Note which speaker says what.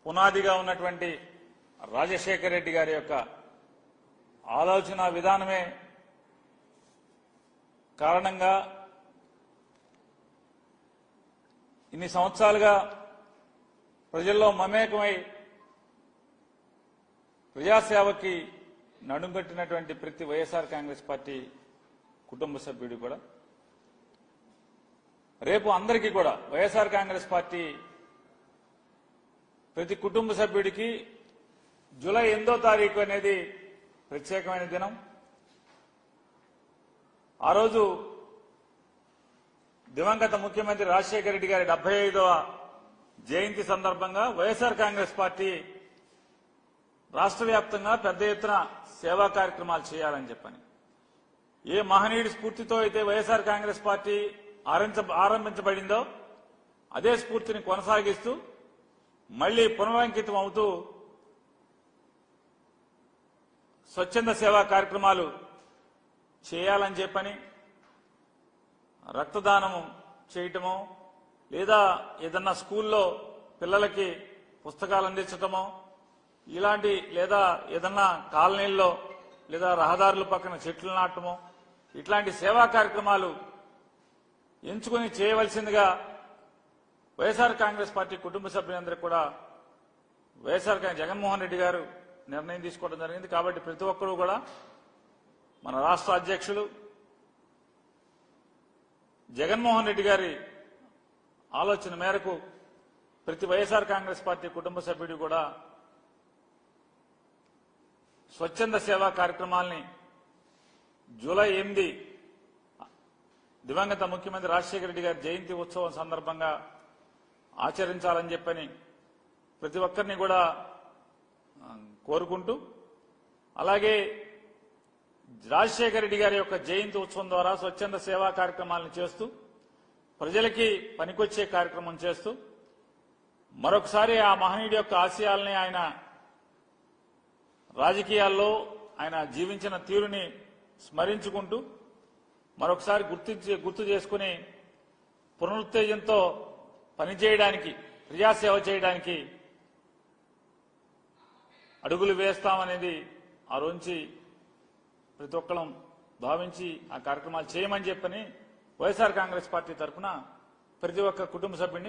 Speaker 1: పునాదిగా ఉన్నటువంటి రాజశేఖర రెడ్డి గారి యొక్క ఆలోచన విధానమే కారణంగా ఇన్ని సంవత్సరాలుగా ప్రజల్లో మమేకమై ప్రజాసేవకి నడుంకట్టినటువంటి ప్రతి వైఎస్ఆర్ కాంగ్రెస్ పార్టీ కుటుంబ సభ్యుడు కూడా రేపు అందరికీ కూడా వైఎస్ఆర్ కాంగ్రెస్ పార్టీ ప్రతి కుటుంబ సభ్యుడికి జూలై 8వ తారీఖు అనేది ప్రత్యేకమైన దినం. ఆ రోజు దివంగత ముఖ్యమంత్రి రాజశేఖర రెడ్డి గారి 75వ జయంతి సందర్భంగా వైఎస్ఆర్ కాంగ్రెస్ పార్టీ రాష్ట్ర వ్యాప్తంగా పెద్ద ఎత్తున సేవా కార్యక్రమాలు చేయాలని చెప్పని ఏ మహనీయుడి స్ఫూర్తితో అయితే వైఎస్ఆర్ కాంగ్రెస్ పార్టీ ఆరంభించబడిందో అదే స్ఫూర్తిని కొనసాగిస్తూ మళ్లీ పునరంకితం అవుతూ స్వచ్ఛంద సేవా కార్యక్రమాలు చేయాలని చెప్పని రక్తదానము చేయటమో లేదా ఏదన్నా స్కూల్లో పిల్లలకి పుస్తకాలు అందించటమో ఇలాంటి లేదా ఏదన్నా కాలనీల్లో లేదా రహదారుల పక్కన చెట్లు నాటమో ఇట్లాంటి సేవా కార్యక్రమాలు ఎంచుకుని చేయవలసిందిగా వైఎస్ఆర్ కాంగ్రెస్ పార్టీ కుటుంబ సభ్యులందరికీ కూడా వైఎస్ఆర్ జగన్మోహన్ రెడ్డి గారు నిర్ణయం తీసుకోవడం జరిగింది. కాబట్టి ప్రతి ఒక్కరూ కూడా మన రాష్ట్ర అధ్యక్షులు జగన్మోహన్ రెడ్డి గారి ఆలోచన మేరకు ప్రతి వైఎస్ఆర్ కాంగ్రెస్ పార్టీ కుటుంబ సభ్యుడు కూడా స్వచ్ఛంద సేవా కార్యక్రమాల్ని జూలై 8 దివంగత ముఖ్యమంత్రి రాజశేఖర రెడ్డి గారి జయంతి ఉత్సవం సందర్భంగా ఆచరించాలని చెప్పని ప్రతి ఒక్కరిని కూడా కోరుకుంటూ అలాగే రాజశేఖర రెడ్డి గారి యొక్క జయంతి ఉత్సవం ద్వారా స్వచ్ఛంద సేవా కార్యక్రమాలను చేస్తూ ప్రజలకి పనికొచ్చే కార్యక్రమం చేస్తూ మరొకసారి ఆ మహనీయుడి యొక్క ఆశయాల్ని ఆయన రాజకీయాల్లో ఆయన జీవించిన తీరుని స్మరించుకుంటూ మరొకసారి గుర్తు చేసుకుని పునరుత్తేజంతో పనిచేయడానికి ప్రజాసేవ చేయడానికి అడుగులు వేస్తామనేది ఆ రోజు ప్రతి ఒక్కరం భావించి ఆ కార్యక్రమాలు చేయమని చెప్పని వైఎస్ఆర్ కాంగ్రెస్ పార్టీ తరఫున ప్రతి ఒక్క కుటుంబ సభ్యుడిని